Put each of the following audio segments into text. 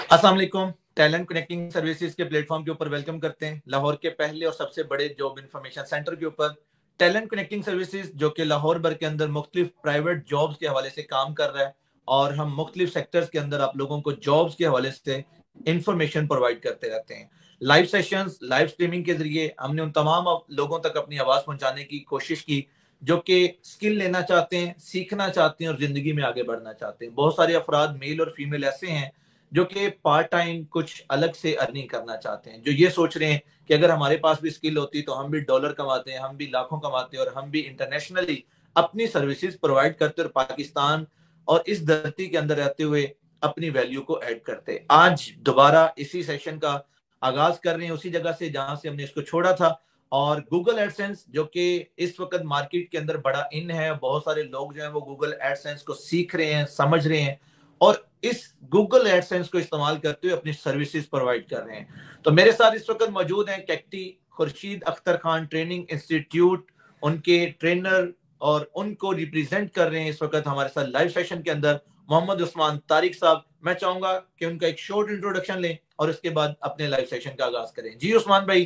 अस्सलाम वालेकुम। Talent connecting services के प्लेटफॉर्म के ऊपर वेलकम करते हैं लाहौर के पहले और सबसे बड़े जॉब इंफॉर्मेशन सेंटर के ऊपर। टैलेंट कनेक्टिंग सर्विसेज जो कि लाहौर भर के अंदर मुख्तलिफ प्राइवेट जॉब्स के हवाले से काम कर रहा है और हम मुख्तलिफ सेक्टर्स के अंदर आप लोगों को जॉब्स के हवाले से इंफॉर्मेशन प्रोवाइड करते रहते हैं। लाइव सेशंस, लाइव स्ट्रीमिंग के जरिए हमने उन तमाम लोगों तक अपनी आवाज़ पहुंचाने की कोशिश की जो कि स्किल लेना चाहते हैं, सीखना चाहते हैं और ज़िंदगी में आगे बढ़ना चाहते हैं। बहुत सारे अफराद मेल और फीमेल ऐसे हैं जो कि पार्ट टाइम कुछ अलग से अर्निंग करना चाहते हैं, जो ये सोच रहे हैं कि अगर हमारे पास भी स्किल होती तो हम भी डॉलर कमाते हैं, हम भी लाखों कमाते हैं और हम भी इंटरनेशनली अपनी सर्विसेज प्रोवाइड करते और पाकिस्तान और इस धरती के अंदर रहते हुए अपनी वैल्यू को ऐड करते। आज दोबारा इसी सेशन का आगाज कर रहे हैं उसी जगह से जहां से हमने इसको छोड़ा था। और गूगल एडसेंस जो कि इस वक्त मार्केट के अंदर बड़ा इन है, बहुत सारे लोग जो हैं वो गूगल एडसेंस को सीख रहे हैं, समझ रहे हैं और इस गूगल एडसेंस को इस्तेमाल करते हुए अपनी सर्विसेज प्रोवाइड कर रहे हैं। तो मेरे साथ इस वक्त मौजूद हैं cacti Khurshid Akhtar Khan training institute, उनके ट्रेनर और उनको रिप्रेजेंट कर रहे हैं इस वक्त हमारे साथ लाइव सेशन के अंदर मोहम्मद उस्मान तारिक साहब। मैं चाहूंगा कि उनका एक शॉर्ट इंट्रोडक्शन लें और उसके बाद अपने लाइव सेशन का आगाज करें। जी उस्मान भाई,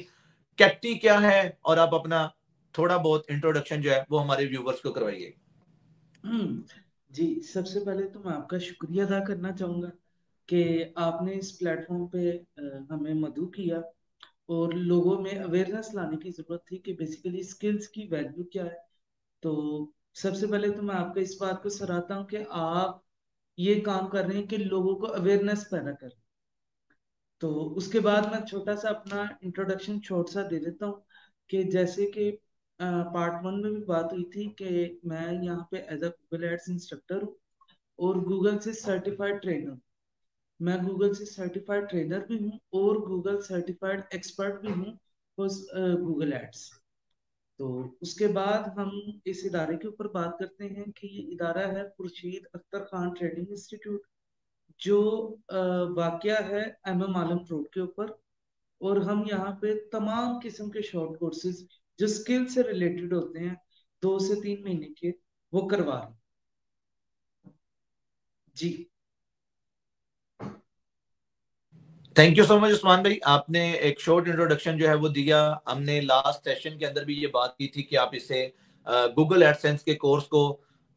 कैक्टी क्या है और आप अपना थोड़ा बहुत इंट्रोडक्शन जो है वो हमारे व्यूवर्स को करवाइए। हम्म, जी। सबसे पहले तो मैं आपका शुक्रिया अदा करना चाहूँगा कि आपने इस प्लेटफॉर्म पे हमें मदऊ किया और लोगों में अवेयरनेस लाने की ज़रूरत थी कि बेसिकली स्किल्स की वैल्यू क्या है। तो सबसे पहले तो मैं आपका इस बात को सराहता हूँ कि आप ये काम कर रहे हैं कि लोगों को अवेयरनेस पैदा कर। तो उसके बाद मैं छोटा सा अपना इंट्रोडक्शन शॉर्ट सा दे देता हूँ कि जैसे कि पार्ट वन में भी बात हुई थी कि मैं यहाँ पे as a Google ads instructor हूँ और गूगल से सर्टिफाइड ट्रेनर। मैं गूगल से सर्टिफाइड ट्रेनर भी हूँ और गूगल सर्टिफाइड एक्सपर्ट भी हूँ गूगल एड्स। तो उसके बाद हम इस इदारे के ऊपर बात करते हैं कि ये इदारा है खुर्शीद अख्तर खान ट्रेनिंग इंस्टीट्यूट, जो वाकया है एमएम आलम रोड के ऊपर। और हम यहाँ पे तमाम किस्म के शॉर्ट कोर्सेज जो स्किल से रिलेटेड होते हैं 2 से 3 महीने के, वो करवा रहे हैं। जी। Thank you so much Usman भाई, आपने एक शॉर्ट इंट्रोडक्शन जो है वो दिया। हमने लास्ट सेशन के अंदर भी ये बात की थी कि आप इसे गूगल एडसेंस के कोर्स को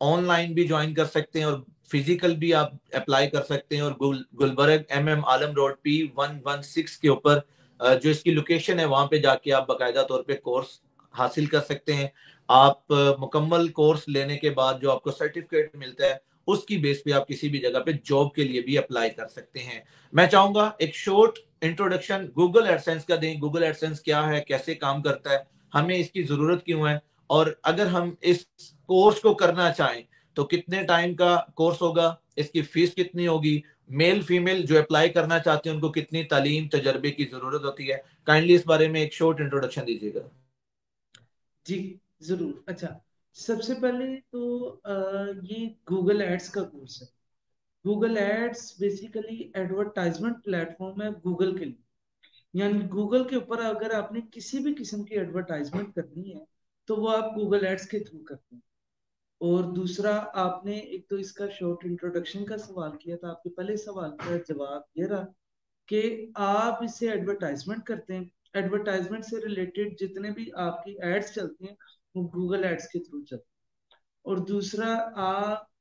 ऑनलाइन भी ज्वाइन कर सकते हैं और फिजिकल भी आप अप्लाई कर सकते हैं। और गुलबर्ग एमएम आलम रोड P116 के ऊपर जो इसकी लोकेशन है वहां पे जाके आप बाकायदा तौर पे कोर्स हासिल कर सकते हैं। आप मुकम्मल कोर्स लेने के बाद जो आपको सर्टिफिकेट मिलता है उसकी बेस पे आप किसी भी जगह पे जॉब के लिए भी अप्लाई कर सकते हैं। मैं चाहूंगा एक शॉर्ट इंट्रोडक्शन गूगल एडसेंस का दें। गूगल एडसेंस क्या है, कैसे काम करता है, हमें इसकी जरूरत क्यों है और अगर हम इस कोर्स को करना चाहें तो कितने टाइम का कोर्स होगा, इसकी फीस कितनी होगी, मेल फीमेल जो अप्लाई करना चाहते हैं उनको कितनी तालीम तजर्बे की जरूरत होती है। काइंडली इस बारे में एक शॉर्ट इंट्रोडक्शन दीजिएगा। जी, जरूर। अच्छा, सबसे पहले तो ये गूगल एड्स का कोर्स है। Google ads basically advertisement platform है गूगल के लिए। यानी गूगल के ऊपर अगर आपने किसी भी किस्म की एडवर्टाइजमेंट करनी है तो वो आप गूगल एड्स के थ्रू करते हैं। और दूसरा, आपने एक तो इसका शॉर्ट इंट्रोडक्शन का सवाल किया था, आपके पहले सवाल का जवाब ये रहा कि आप इससे एडवर्टाइजमेंट करते हैं। एडवर्टाइजमेंट से रिलेटेड जितने भी आपकी एड्स चलती हैं वो गूगल एड्स के थ्रू चलती हैं। और दूसरा,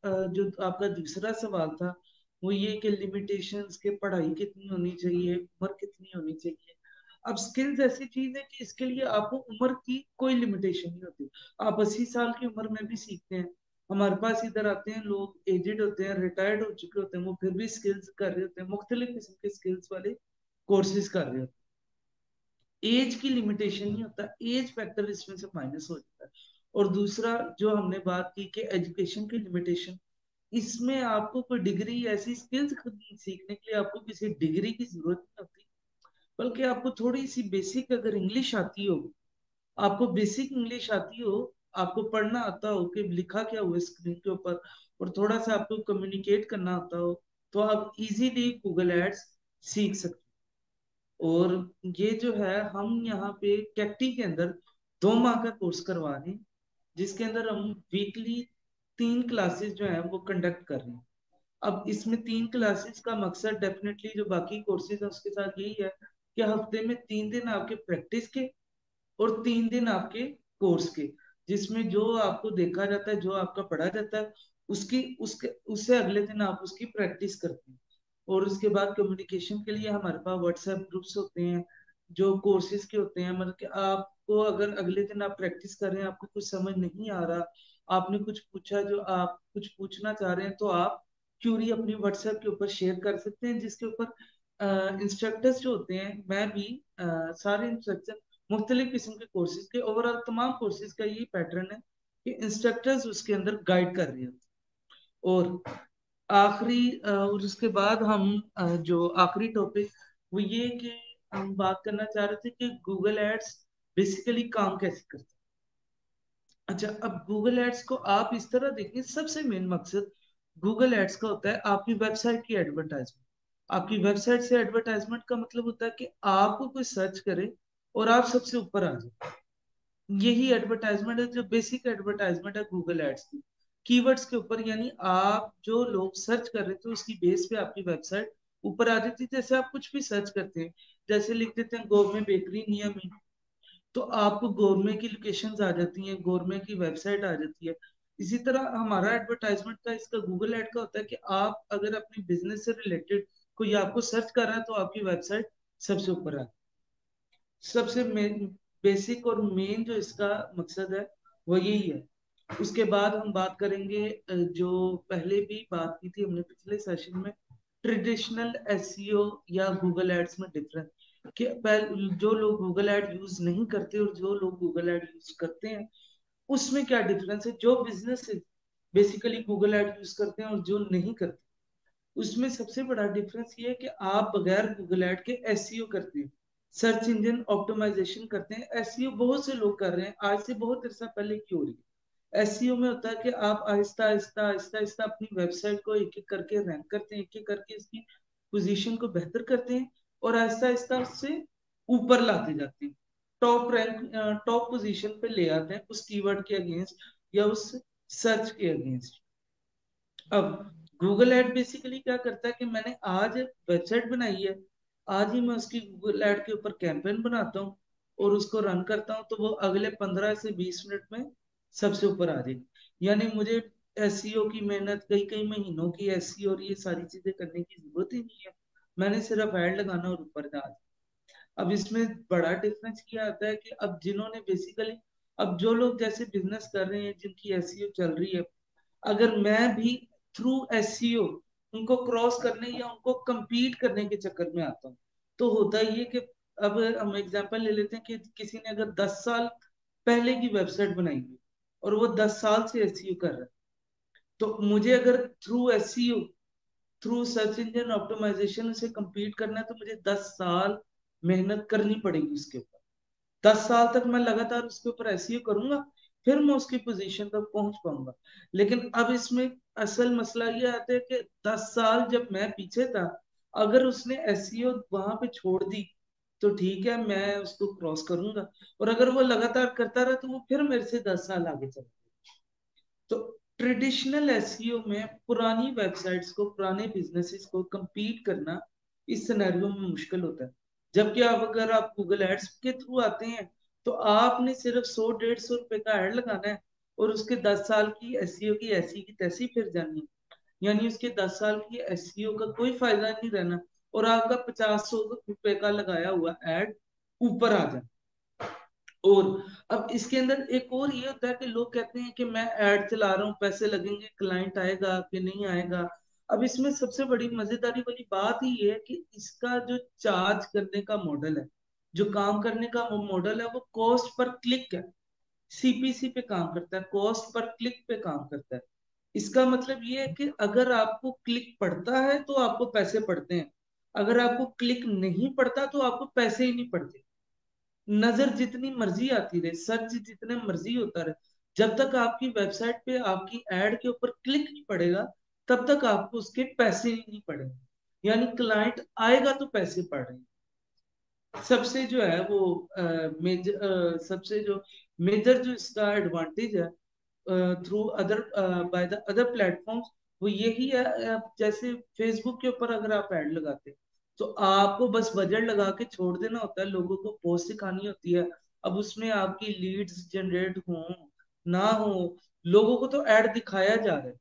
जो आपका दूसरा सवाल था वो ये कि लिमिटेशंस के पढ़ाई कितनी होनी चाहिए, उम्र कितनी होनी चाहिए। अब स्किल्स ऐसी चीज है कि इसके लिए आपको उम्र की कोई लिमिटेशन नहीं होती। आप 80 साल की उम्र में भी सीखते हैं। हमारे पास इधर आते हैं लोग एजेड होते हैं, रिटायर्ड हो चुके होते हैं, वो फिर भी स्किल्स कर रहे होते हैं, मुख्तलिफ किस्म के स्किल्स वाले कोर्सेज कर रहे होते हैं। एज की लिमिटेशन नहीं होता, एज फैक्टर इसमें से माइनस हो जाता है। और दूसरा जो हमने बात की कि एजुकेशन की लिमिटेशन, इसमें आपको कोई डिग्री, ऐसी स्किल्स सीखने के लिए आपको किसी डिग्री की जरूरत नहीं होती, बल्कि आपको थोड़ी सी बेसिक अगर इंग्लिश आती हो, आपको बेसिक इंग्लिश आती हो, आपको पढ़ना आता हो कि लिखा क्या हुआ स्क्रीन के ऊपर, और थोड़ा सा आपको कम्युनिकेट करना आता हो, तो आप इजीली गूगल एड्स सीख सकते हो। और ये जो है, हम यहाँ पे कैक्टी के अंदर 2 माह का कोर्स करवा रहे हैं, जिसके अंदर हम वीकली 3 क्लासेस जो है वो कंडक्ट कर रहे हैं। अब इसमें 3 क्लासेस का मकसद डेफिनेटली जो बाकी कोर्सेज है उसके साथ यही है कि हफ्ते में 3 दिन आपके प्रैक्टिस के और 3 दिन आपके कोर्स के, जिसमें जो आपको देखा जाता है, जो आपका पढ़ा जाता है, उसकी उसके उससे अगले दिन आप उसकी प्रैक्टिस करते हैं। और उसके बाद कम्युनिकेशन के लिए हमारे पास व्हाट्सएप ग्रुप्स होते हैं जो कोर्सेज के होते हैं। मतलब कि आपको अगर अगले दिन आप प्रैक्टिस कर रहे हैं, आपको कुछ समझ नहीं आ रहा, आपने कुछ पूछा, जो आप कुछ पूछना चाह रहे हैं, तो आप क्यूरी अपनी व्हाट्सएप के ऊपर शेयर कर सकते हैं, जिसके ऊपर इंस्ट्रक्टर्स जो होते हैं, मैं भी सारे इंस्ट्रक्टर मुख्तलिफ किस्म के कोर्सेज के, ओवरऑल तमाम कोर्सेज का यही पैटर्न है कि इंस्ट्रक्टर्स उसके अंदर गाइड कर रहे हैं। और और उसके बाद हम जो आखिरी टॉपिक वो ये कि हम बात करना चाह रहे थे कि गूगल एड्स बेसिकली काम कैसे करता है। अच्छा, अब गूगल एड्स को आप इस तरह देखिए, सबसे मेन मकसद गूगल एड्स का होता है आपकी वेबसाइट की एडवर्टाइजमेंट। आपकी वेबसाइट से एडवर्टाइजमेंट का मतलब होता है कि आपको कोई सर्च करे और आप सबसे ऊपर आ जाए। यही एडवर्टाइजमेंट है, जो बेसिक एडवर्टाइजमेंट है गूगल एड्स की, कीवर्ड्स के ऊपर। यानी आप जो लोग सर्च कर रहे थे उसकी बेस पे आपकी वेबसाइट ऊपर आ जाती थी। जैसे आप कुछ भी सर्च करते हैं, जैसे लिख देते हैं गोरमे बेकरी नियर मी, तो आपको गोरमे की लोकेशंस आ जाती हैं, गोरमे की वेबसाइट आ जाती है। इसी तरह हमारा एडवर्टाइजमेंट का, इसका गूगल एड का होता है कि आप अगर अपने बिजनेस से रिलेटेड कोई आपको सर्च कर रहा है तो आपकी वेबसाइट सबसे ऊपर आ, सबसे बेसिक और मेन जो इसका मकसद है वो यही है। उसके बाद हम बात करेंगे जो पहले भी बात की थी हमने पिछले सेशन में, ट्रेडिशनल एसईओ या गूगल एड्स में डिफरेंस, कि पहले जो लोग गूगल एड यूज नहीं करते और जो लोग गूगल एड यूज करते हैं उसमें क्या डिफरेंस है। जो business basically Google ad use करते हैं और जो नहीं करते, उसमें सबसे बड़ा डिफरेंस ये है कि आप बगैर गूगल ऐड के एसईओ करते हैं, सर्च इंजन ऑप्टिमाइजेशन करते हैं। एसईओ बहुत से लोग कर रहे हैं, आज से बहुत अर्सा पहले की हो रही है। एसईओ में होता है कि आप आहिस्ता आहिस्ता आहिस्ता आहिस्ता अपनी वेबसाइट को एक एक करके रैंक करते हैं, एक एक करके इसकी पोजीशन को बेहतर करते हैं और आहिस्ता आहिस्ता उससे ऊपर लाते जाते हैं, टॉप रैंक, टॉप पोजीशन पे ले आते हैं उस कीवर्ड के अगेंस्ट या उस सर्च के अगेंस्ट। अब गूगल ऐड बेसिकली क्या करता है कि मैंने आज वेबसाइट बनाई है, आज ही मैं उसकी गूगल ऐड के ऊपर कैंपेन बनाता हूँ और उसको रन करता हूँ, तो वो अगले 15 से 20 मिनट में सबसे ऊपर आ जाएगी। यानी मुझे एसईओ की मेहनत, कई कई महीनों की एसईओ और ये सारी चीजें करने की जरूरत ही नहीं है। मैंने सिर्फ ऐड लगाना और ऊपर जा। अब इसमें बड़ा डिफरेंस क्या आता है कि अब जिन्होंने बेसिकली, अब जो लोग जैसे बिजनेस कर रहे हैं जिनकी एसईओ चल रही है, अगर मैं भी थ्रू एसईओ उनको क्रॉस करने या उनको compete करने के चक्कर में आता हूँ, तो होता ये कि अब हम एग्जांपल ले लेते हैं कि किसी ने अगर 10 साल पहले की वेबसाइट बनाई हुई और वो 10 साल से एसईओ कर रहा है, तो मुझे अगर through SEO, through search engine optimization से compete करना है, तो मुझे 10 साल मेहनत करनी पड़ेगी उसके ऊपर। 10 साल तक मैं लगातार उसके ऊपर एसईओ करूंगा, फिर मैं उसकी पोजीशन तक पहुंच पाऊंगा। लेकिन अब इसमें असल मसला ये आता है कि 10 साल जब मैं पीछे था, अगर उसने एसईओ वहां पे छोड़ दी तो ठीक है, मैं उसको क्रॉस करूंगा, और अगर वो लगातार करता रहा तो वो फिर मेरे से 10 साल आगे चला। तो ट्रेडिशनल एसईओ में पुरानी वेबसाइट्स को, पुराने बिजनेसेस को compete करना इस सिनेरियो में मुश्किल होता है। जबकि आप अगर आप गूगल एड्स के थ्रू आते हैं तो आपने सिर्फ 100-150 रुपए का ऐड लगाना है और उसके 10 साल की एसईओ की ऐसी की तैसी फिर जानी है। यानी उसके 10 साल की एसईओ का कोई फायदा नहीं रहना और आपका 50-100 रुपए का लगाया हुआ एड ऊपर आ जाए। और अब इसके अंदर एक और ये होता है कि लोग कहते हैं कि मैं ऐड चला रहा हूँ, पैसे लगेंगे, क्लाइंट आएगा कि नहीं आएगा। अब इसमें सबसे बड़ी मजेदारी वाली बात ही ये है कि इसका जो चार्ज करने का मॉडल है, जो काम करने का मॉडल है, वो कॉस्ट पर क्लिक है, सीपीसी पे काम करता है, कॉस्ट पर क्लिक पे काम करता है। इसका मतलब ये है कि अगर आपको क्लिक पड़ता है तो आपको पैसे पड़ते हैं, अगर आपको क्लिक नहीं पड़ता तो आपको पैसे ही नहीं पड़ते। नजर जितनी मर्जी आती रहे, सर्च जितने मर्जी होता रहे, जब तक आपकी वेबसाइट पे आपकी एड के ऊपर क्लिक नहीं पड़ेगा तब तक आपको उसके पैसे ही नहीं पड़ेंगे। यानी क्लाइंट आएगा तो पैसे पड़ रहे हैं। सबसे जो है वो सबसे जो मेजर जो इसका एडवांटेज है through other by the other platforms, वो यही है। आप जैसे फेसबुक के ऊपर अगर आप ऐड लगाते हैं तो आपको बस बजट लगा के छोड़ देना होता है, लोगों को पोस्ट सिखानी होती है। अब उसमें आपकी लीड्स जनरेट हो ना हो, लोगों को तो ऐड दिखाया जा रहा है,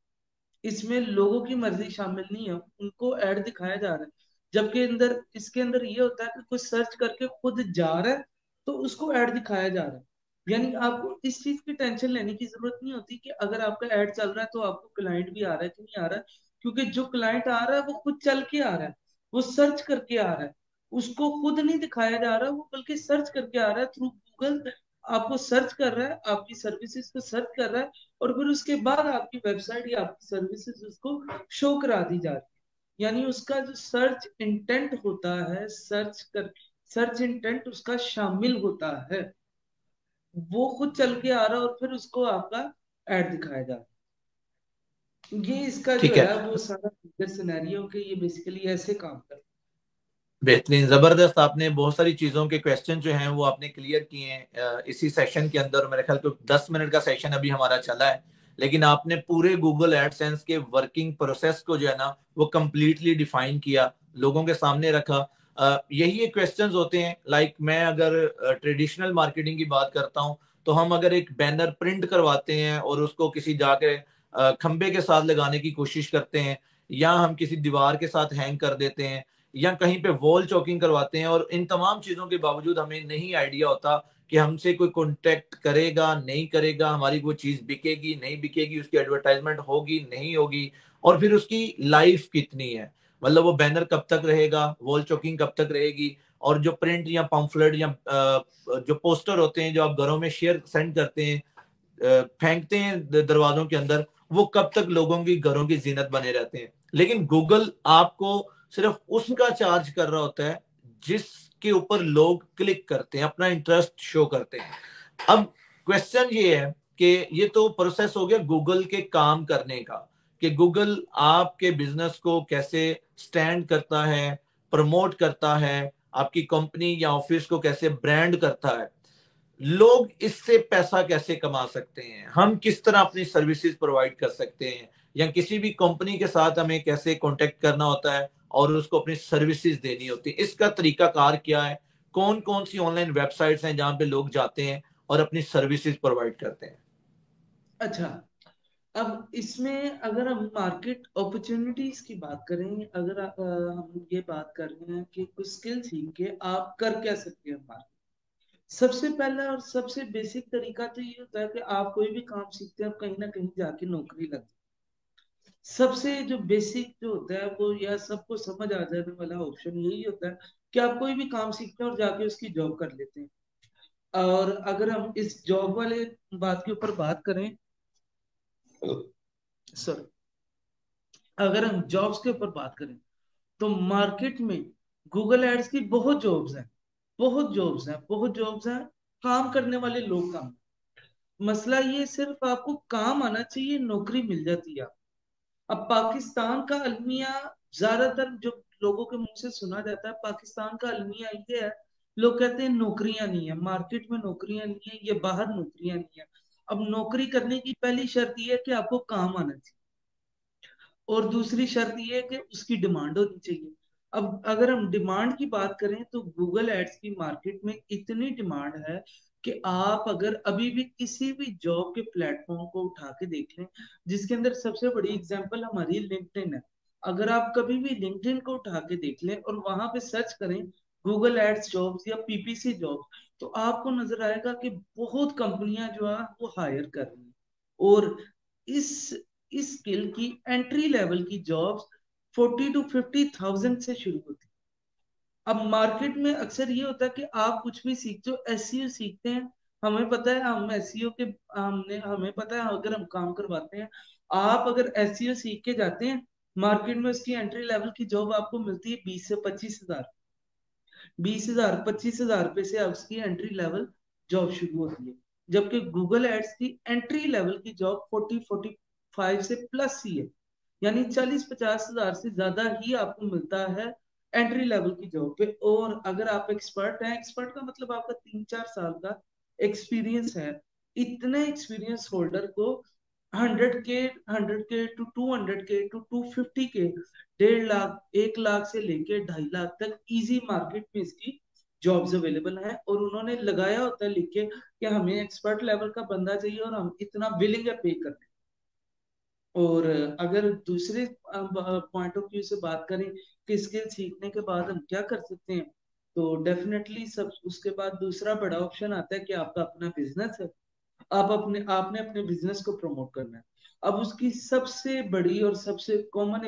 इसमें लोगों की मर्जी शामिल नहीं है, उनको ऐड दिखाया जा रहा है। जबकि अंदर इसके अंदर ये होता है कि कुछ सर्च करके खुद जा रहा है तो उसको ऐड दिखाया जा रहा है। यानी आपको इस चीज की टेंशन लेने की जरूरत नहीं होती कि अगर आपका ऐड चल रहा है तो आपको क्लाइंट भी आ रहा है कि नहीं आ रहा है, क्योंकि जो क्लाइंट आ रहा है वो खुद चल के आ रहा है, वो सर्च करके आ रहा है, उसको खुद नहीं दिखाया जा रहा, वो बल्कि सर्च करके आ रहा है थ्रू गूगल। आपको सर्च कर रहा है, आपकी सर्विसेज को सर्च कर रहा है, और फिर उसके बाद आपकी वेबसाइट या आपकी सर्विसेज उसको शो करा दी जा रही है। यानी उसका जो सर्च इंटेंट होता है, सर्च इंटेंट उसका शामिल होता है, वो खुद चल के आ रहा है और फिर उसको आपका ऐड दिखाया जा रहा है। ये इसका जो ठीक है, है वो सारा सिनेरियो के ये बेसिकली ऐसे काम कर। बेहतरीन, जबरदस्त। आपने बहुत सारी चीजों के क्वेश्चन जो हैं वो आपने क्लियर किए हैं इसी सेशन के अंदर। मेरे ख्याल को 10 मिनट का सेशन अभी हमारा चला है, लेकिन आपने पूरे गूगल एडसेंस के वर्किंग प्रोसेस को जो है ना वो कंप्लीटली डिफाइन किया, लोगों के सामने रखा। यही एक क्वेश्चंस होते हैं। लाइक मैं अगर ट्रेडिशनल मार्केटिंग की बात करता हूँ, तो हम अगर एक बैनर प्रिंट करवाते हैं और उसको किसी जाके खंबे के साथ लगाने की कोशिश करते हैं, या हम किसी दीवार के साथ हैंग कर देते हैं, या कहीं पे वॉल चौकिंग करवाते हैं, और इन तमाम चीजों के बावजूद हमें नहीं आइडिया होता कि हमसे कोई कांटेक्ट करेगा नहीं करेगा, हमारी वो चीज बिकेगी नहीं बिकेगी, उसकी एडवर्टाइजमेंट होगी नहीं होगी, और फिर उसकी लाइफ कितनी है, मतलब वो बैनर कब तक रहेगा, वॉल चौकिंग कब तक रहेगी, और जो प्रिंट या पम्फलेट या जो पोस्टर होते हैं जो आप घरों में शेयर सेंड करते हैं, फेंकते हैं दरवाजों के अंदर, वो कब तक लोगों की घरों की जीनत बने रहते हैं। लेकिन गूगल आपको सिर्फ उसका चार्ज कर रहा होता है जिसके ऊपर लोग क्लिक करते हैं, अपना इंटरेस्ट शो करते हैं। अब क्वेश्चन ये है कि ये तो प्रोसेस हो गया गूगल के काम करने का, कि गूगल आपके बिजनेस को कैसे स्टैंड करता है, प्रमोट करता है, आपकी कंपनी या ऑफिस को कैसे ब्रांड करता है। लोग इससे पैसा कैसे कमा सकते हैं, हम किस तरह अपनी सर्विसेज प्रोवाइड कर सकते हैं, या किसी भी कंपनी के साथ हमें कैसे कांटेक्ट करना होता है और उसको अपनी सर्विसेज देनी होती है, इसका तरीका कार क्या है, कौन कौन सी ऑनलाइन वेबसाइट्स हैं जहां पे लोग जाते हैं और अपनी सर्विसेज प्रोवाइड करते हैं। अच्छा, अब इसमें अगर हम मार्केट अपॉर्चुनिटीज की बात करें, अगर हम ये बात कर रहे हैं कि कुछ स्किल सीख के आप कर क्या सकते हैं मार्केट, सबसे पहला और सबसे बेसिक तरीका तो ये होता है कि आप कोई भी काम सीखते हैं और कहीं ना कहीं जाके नौकरी लग। सबसे जो बेसिक जो होता है वो या सबको समझ आ जाने वाला ऑप्शन यही होता है कि आप कोई भी काम सीखते हैं और जाके उसकी जॉब कर लेते हैं। और अगर हम इस जॉब वाले बात के ऊपर बात करें, सॉरी, अगर हम जॉब्स के ऊपर बात करें तो मार्केट में गूगल एड्स की बहुत जॉब्स हैं, बहुत जॉब्स हैं, बहुत जॉब्स हैं। काम करने वाले लोग काम, मसला ये सिर्फ आपको काम आना चाहिए, नौकरी मिल जाती है। अब पाकिस्तान का अलमिया, ज्यादातर जो लोगों के मुंह से सुना जाता है पाकिस्तान का अलमिया ये है, लोग कहते हैं नौकरियां नहीं है, मार्केट में नौकरियां नहीं है, ये बाहर नौकरियां नहीं है। अब नौकरी करने की पहली शर्त ये है कि आपको काम आना चाहिए, और दूसरी शर्त ये है कि उसकी डिमांड होनी चाहिए। अब अगर हम डिमांड की बात करें तो गूगल एड्स की मार्केट में इतनी डिमांड है कि आप अगर अभी भी किसी भी जॉब के प्लेटफॉर्म को उठा के देख लें, जिसके अंदर सबसे बड़ी एग्जांपल हमारी लिंक्डइन है। अगर आप कभी भी लिंक्डइन को उठा के देख लें और वहां पे सर्च करें गूगल एड्स जॉब्स या पीपीसी जॉब्स, तो आपको नजर आएगा कि बहुत कंपनियां जो है वो हायर कर रही हैं। और इस इस स्किल की एंट्री लेवल की जॉब्स 40 to 50 थाउजेंड से शुरू होती है। अब मार्केट में अक्सर ये होता है कि आप कुछ भी सीखते हो, एसईओ सीखते हैं, हमें पता है हम एसईओ के, हमने हमें पता है अगर हम काम करवाते हैं, आप अगर एसईओ सीख के जाते हैं मार्केट में उसकी एंट्री लेवल की जॉब आपको मिलती है 20 से 25 हजार। 20 हजार 25 हजार रुपए से उसकी एंट्री लेवल जॉब शुरू होती है। जबकि गूगल एड्स की एंट्री लेवल की जॉब 40 45 से प्लस ही है, यानी 40 50 हजार से ज्यादा ही आपको मिलता है एंट्री लेवल की जॉब पे। और अगर आप एक्सपर्ट हैं, एक्सपर्ट का मतलब आपका 3 4 साल का एक्सपीरियंस है, इतने एक्सपीरियंस होल्डर को 100K to 200K to 250K, 1.5 lakh 1 lakh से लेके 2.5 लाख तक इजी मार्केट में इसकी जॉब्स अवेलेबल हैं। और उन्होंने लगाया होता है लिख के कि हमें एक्सपर्ट लेवल का बंदा चाहिए और हम इतना विलिंग है पे करने। और अगर दूसरे पॉइंट ऑफ व्यू से बात करें कि स्किल सीखने के बाद हम क्या कर सकते हैं, तो डेफिनेटली सब उसके बाद दूसरा बड़ा ऑप्शन आता है कि आपका अपना बिजनेस है। आप अपने आपने अपने बिजनेस को प्रमोट करना है। अब उसकी सबसे बड़ी और सबसे कॉमन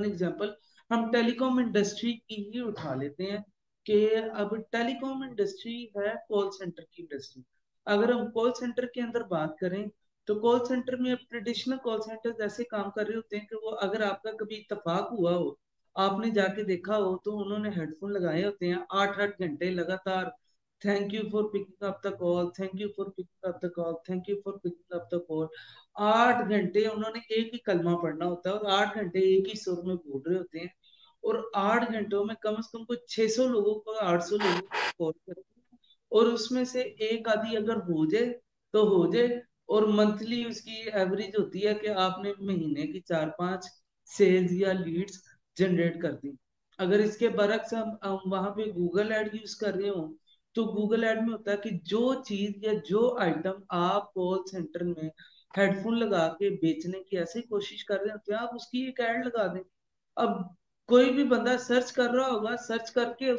एग्जांपल हम टेलीकॉम इंडस्ट्री की ही उठा लेते हैं कि अब टेलीकॉम इंडस्ट्री है कॉल सेंटर की इंडस्ट्री। अगर हम कॉल सेंटर के अंदर बात करें तो कॉल सेंटर में अब ट्रेडिशनल कॉल सेंटर ऐसे काम कर रहे होते हैं कि वो अगर आपका कभी इत्तेफाक हुआ हो, आपने जाके देखा हो, तो उन्होंने हेडफोन लगाए होते हैं 8-8 घंटे लगातार। Thank you for picking up the call, thank you for picking up the call, thank you for picking up the call. 8 घंटे उन्होंने एक ही कलमा पढ़ना होता है और 8 घंटे एक ही सुर में बोल रहे होते हैं। और 8 घंटों में कम से कम कोई 600 लोगों को 800 लोगों को कॉल करते हैं। और उसमें से एक आधी अगर हो जाए तो हो जाए। और मंथली उसकी एवरेज होती है कि आपने महीने की 4-5 सेल्स या लीड्स जनरेट कर दी। अगर इसके बरक्स हम वहां पे गूगल ऐड यूज कर रहे हो, तो गूगल ऐड में होता है कि जो चीज या जो आइटम आप कॉल सेंटर में हेडफोन लगा के बेचने की ऐसी कोशिश कर रहे होते हैं, आप उसकी एक ऐड लगा दें। अब कोई भी बंदा सर्च कर रहा होगा, सर्च करके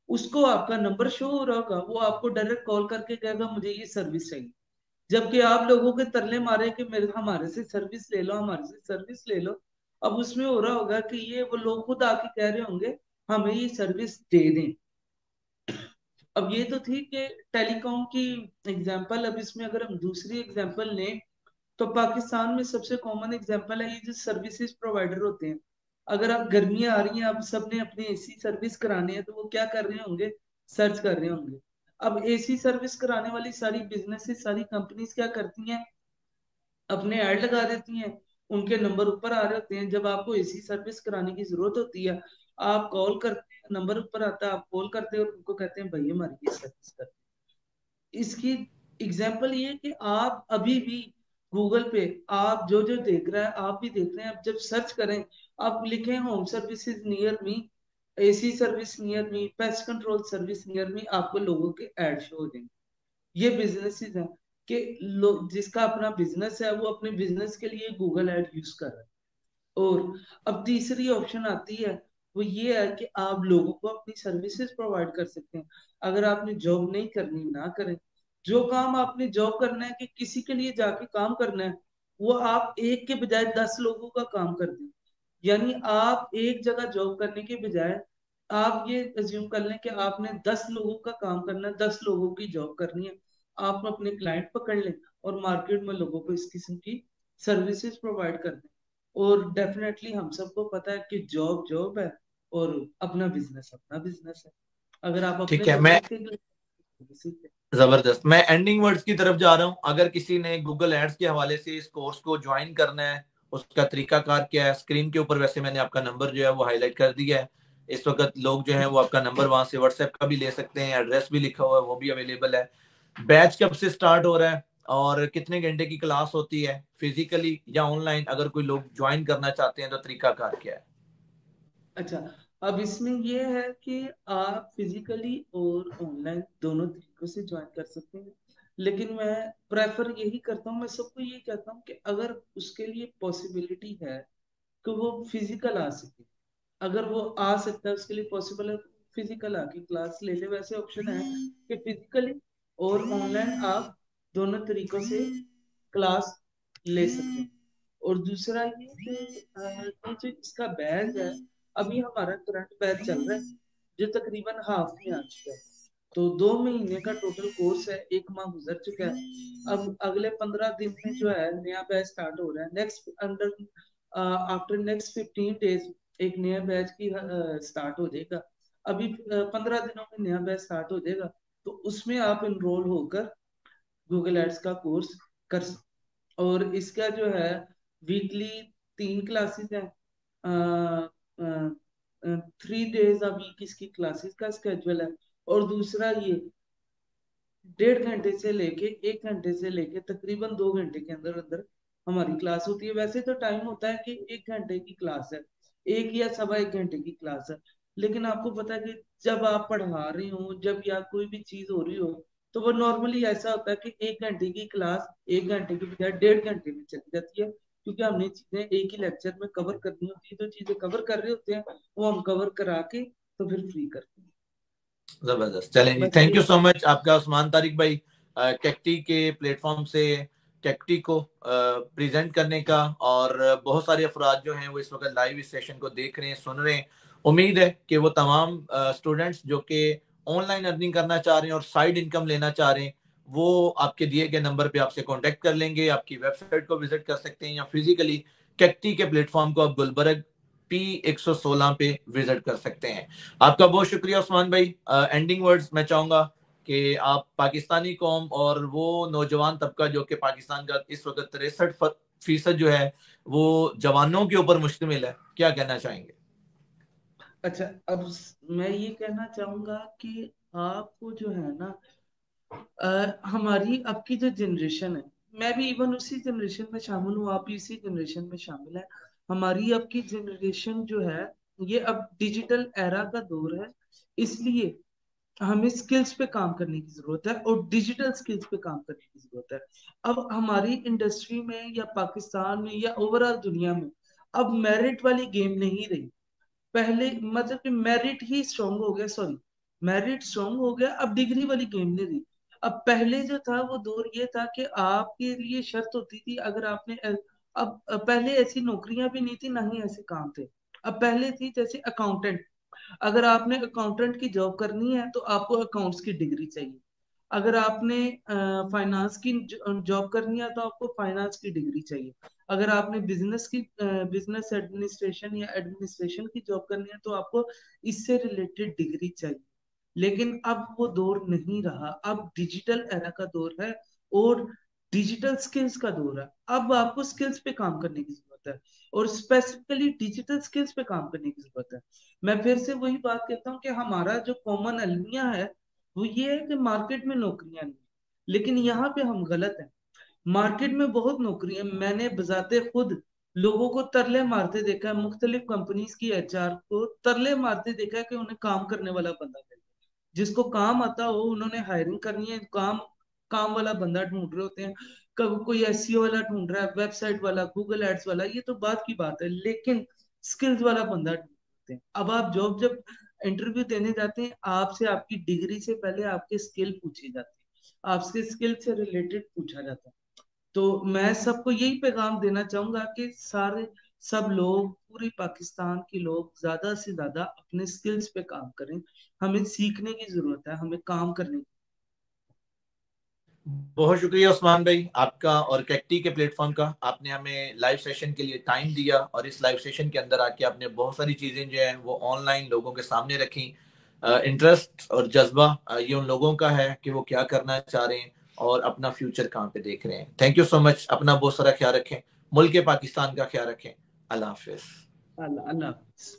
उसको आपका नंबर शो हो रहा होगा, वो आपको डायरेक्ट कॉल करके कहेगा मुझे ये सर्विस चाहिए। जबकि आप लोगों के तरले मारे कि मेरे हमारे से सर्विस ले लो, हमारे से सर्विस ले लो। अब उसमें हो रहा होगा कि ये वो लोग खुद आके कह रहे होंगे हमें ये सर्विस दे दें। अब ये तो थी कि टेलीकॉम की एग्जांपल। अब इसमें अगर हम दूसरी एग्जांपल लें तो पाकिस्तान में सबसे कॉमन एग्जांपल है ये जो सर्विसेज प्रोवाइडर होते हैं। अगर आप गर्मियां आ रही हैं, अब सबने अपनी एसी सर्विस करानी है, तो वो क्या कर रहे होंगे, सर्च कर रहे होंगे। अब एसी सर्विस कराने वाली सारी बिजनेसेस, सारी कंपनीज क्या करती हैं, अपने ऐड लगा देती हैं। उनके नंबर ऊपर आ रहे होते हैं। जब आपको एसी सर्विस कराने की जरूरत होती है, आप कॉल करते हैं, नंबर ऊपर आता है, आप कॉल करते हैं और उनको कहते हैं भाई हमारी ये सर्विस कर। इसकी एग्जाम्पल ये है कि आप अभी भी गूगल पे आप जो जो देख रहा है आप भी देख रहे हैं। आप जब सर्च करें, आप लिखें home services near me, AC service near me, pest control service near me, आपको लोगों के ऐड शो हो जाएंगे। ये बिजनेसेस हैं कि लोग जिसका अपना बिजनेस है वो अपने बिजनेस के लिए गूगल ऐड यूज कर रहा है। और अब तीसरी ऑप्शन आती है, वो ये है कि आप लोगों को अपनी सर्विसेज प्रोवाइड कर सकते हैं। अगर आपने जॉब नहीं करनी, ना करें। जो काम आपने जॉब करना है कि किसी के लिए जाके काम करना है, वो आप एक के बजाय 10 लोगों का काम कर दें। यानी आप एक जगह जॉब करने के बजाय आप ये अज्यूम कर लें कि आपने 10 लोगों का काम करना है, 10 लोगों की जॉब करनी है। आप अपने क्लाइंट पकड़ लें और मार्केट में लोगों को इस किस्म की सर्विसेज प्रोवाइड कर दें। और डेफिनेटली हम सबको पता है कि जॉब जॉब है और अपना बिजनेस अपना बिजनेस है। अगर आप अपने ठीक है, मैं बिजनेस के लिए जबरदस्त, मैं एंडिंग वर्ड्स की तरफ जा रहा हूँ। अगर किसी ने गूगल एड्स के हवाले से इस कोर्स को ज्वाइन करना है, उसका तरीकाकार क्या है, स्क्रीन के ऊपर वैसे मैंने आपका नंबर जो है वो हाईलाइट कर दिया है। इस वक्त लोग जो है वो आपका नंबर वहां से व्हाट्सएप का भी ले सकते हैं, एड्रेस भी लिखा हुआ है वो भी अवेलेबल है। बैच कब से स्टार्ट हो रहा है और कितने घंटे की क्लास होती है, फिजिकली या ऑनलाइन, अगर कोई लोग ज्वाइन करना चाहते हैं तो तरीकाकार क्या है? अच्छा, अब इसमें ये है कि आप फिजिकली और ऑनलाइन दोनों तरीकों से ज्वाइन कर सकते हैं। लेकिन मैं प्रेफर यही करता हूँ, मैं सबको यही कहता हूँ कि अगर उसके लिए पॉसिबिलिटी है कि वो फिजिकल आ सके, अगर वो आ सकता है, उसके लिए पॉसिबल है, फिजिकल आके क्लास ले ले। वैसे ऑप्शन है कि फिजिकली और ऑनलाइन आप दोनों तरीकों से क्लास ले सकते हैं। और दूसरा ये कि ये जो इसका बैच है, अभी हमारा करंट बैच चल रहा है जो तकरीबन हाफ में आ चुका है। तो 2 महीने का टोटल कोर्स है, 1 माह गुजर चुका है। अब अगले 15 दिन में जो है नया बैच स्टार्ट हो रहा है। Next under after next 15 days एक नया बैच की स्टार्ट हो जाएगा। अभी 15 दिनों में नया बैच स्टार्ट हो जाएगा। तो उसमें आप इनरोल होकर गूगल एड्स का कोर्स कर सकते। और इसका जो है वीकली 3 क्लासेस हैं। 3 डेज अ वीक इसकी क्लासेस का स्केड्यूल है। और दूसरा ये 1.5 घंटे से लेके 1 घंटे से लेके तकरीबन 2 घंटे के अंदर अंदर हमारी क्लास होती है। वैसे तो टाइम होता है कि 1 घंटे की क्लास है, 1 या 1.25 घंटे की क्लास है, लेकिन आपको पता है कि जब आप पढ़ा रहे हो, जब या कोई भी चीज हो रही हो, तो वो नॉर्मली ऐसा होता है कि 1 घंटे की क्लास 1 घंटे की बजाय 1.5 घंटे में चली जाती है, क्योंकि हमने चीजें एक ही लेक्चर में कवर करनी होती है। तो चीजें कवर कर रहे होते हैं, वो हम कवर करा के तो फिर फ्री करते हैं। जबरदस्त। चलें जी, बस थैंक ये। यू सो मच आपका उस्मान तारिक भाई, कैक्टी के प्लेटफॉर्म से कैक्टी को प्रेजेंट करने का। और बहुत सारे अफराद जो हैं वो इस वक्त लाइव इस सेशन को देख रहे हैं, सुन रहे हैं। उम्मीद है कि वो तमाम स्टूडेंट्स जो कि ऑनलाइन अर्निंग करना चाह रहे हैं और साइड इनकम लेना चाह रहे हैं, वो आपके दिए गए नंबर पे आपसे कांटेक्ट कर लेंगे। आपकी वेबसाइट को विजिट कर सकते हैं या फिजिकली कैक्टी के प्लेटफॉर्म को आप गुलबर्ग P116 पे विजिट कर सकते हैं। आपका बहुत शुक्रिया उस्मान भाई। एंडिंग वर्ड्स मैं चाहूंगा कि आप पाकिस्तानी कौम और वो नौजवान तबका जो कि पाकिस्तान का इस वक्त 63% जो है वो जवानों के ऊपर मुश्तमिल है, क्या कहना चाहेंगे? अच्छा, अब मैं ये कहना चाहूंगा कि आपको जो है ना, हमारी अब की जो जनरेशन है, मैं भी इवन उसी जनरेशन में शामिल हूँ, आप भी इसी जनरेशन में शामिल है। हमारी अब की जनरेशन जो है, ये अब डिजिटल एरा का दौर है, इसलिए हमें स्किल्स पे काम करने की जरूरत है और डिजिटल स्किल्स पे काम करने की जरूरत है। अब हमारी इंडस्ट्री में या पाकिस्तान में या ओवरऑल दुनिया में अब मेरिट वाली गेम नहीं रही। पहले मतलब कि मेरिट ही स्ट्रांग हो गया, सॉरी, मेरिट स्ट्रांग हो गया, अब डिग्री वाली गेम नहीं रही। अब पहले जो था वो दौर ये था कि आपके लिए शर्त होती थी, अगर आपने अब पहले ऐसी नौकरियां भी नहीं थी, ना ही ऐसे काम थे। अब पहले थी जैसे अकाउंटेंट, अगर आपने अकाउंटेंट की जॉब करनी है तो आपको अकाउंट्स की डिग्री चाहिए। अगर आपने फाइनेंस की जॉब करनी है तो आपको फाइनेंस की डिग्री चाहिए। अगर आपने बिजनेस एडमिनिस्ट्रेशन या एडमिनिस्ट्रेशन की जॉब करनी है तो आपको इससे रिलेटेड डिग्री चाहिए। लेकिन अब वो दौर नहीं रहा, अब डिजिटल एरा का दौर है और डिजिटल स्किल्स का दौर है। अब आपको स्किल्स पे काम करने की जरूरत है और स्पेसिफिकली डिजिटल स्किल्स पे काम करने की जरूरत है। मैं फिर से वही बात कहता हूँ कि हमारा जो कॉमन अलमिया है वो ये है कि मार्केट में नौकरियां नहीं, लेकिन यहाँ पे हम गलत हैं। मार्केट में बहुत नौकरियां, मैंने बजाते खुद लोगों को तरले मारते देखा है, मुख्तलिफ कंपनीज की एचआर को तरले मारते देखा है कि उन्हें काम करने वाला बंदा चाहिए। जिसको काम आता हो उन्होंने हायरिंग करनी है, काम काम वाला बंदा ढूंढ रहे होते हैं। कभी कोई एसईओ वाला ढूंढ रहा है, वेबसाइट वाला, गूगल एड्स वाला, ये तो बात की बात है, लेकिन स्किल्स वाला बंदा ढूंढते हैं। अब आप जॉब जब इंटरव्यू देने जाते हैं, आपसे आपकी डिग्री से पहले आपके स्किल पूछे जाते हैं, आपसे स्किल से रिलेटेड पूछा जाता है। तो मैं सबको यही पैगाम देना चाहूंगा कि सारे सब लोग, पूरे पाकिस्तान के लोग ज्यादा से ज्यादा अपने स्किल्स पे काम करें। हमें सीखने की जरूरत है, हमें काम करने की। बहुत शुक्रिया उस्मान भाई आपका और कैक्टी के प्लेटफॉर्म का। आपने हमें लाइव सेशन के लिए टाइम दिया और इस लाइव सेशन के अंदर आके आपने बहुत सारी चीजें जो है वो ऑनलाइन लोगों के सामने रखी। इंटरेस्ट और जज्बा ये उन लोगों का है कि वो क्या करना चाह रहे हैं और अपना फ्यूचर कहाँ पे देख रहे हैं। Thank you so much. अपना बहुत सारा ख्याल रखें, मुल्क पाकिस्तान का ख्याल रखें। अल्लाह हाफिज। अल्लाह अल्लाह हाफिज।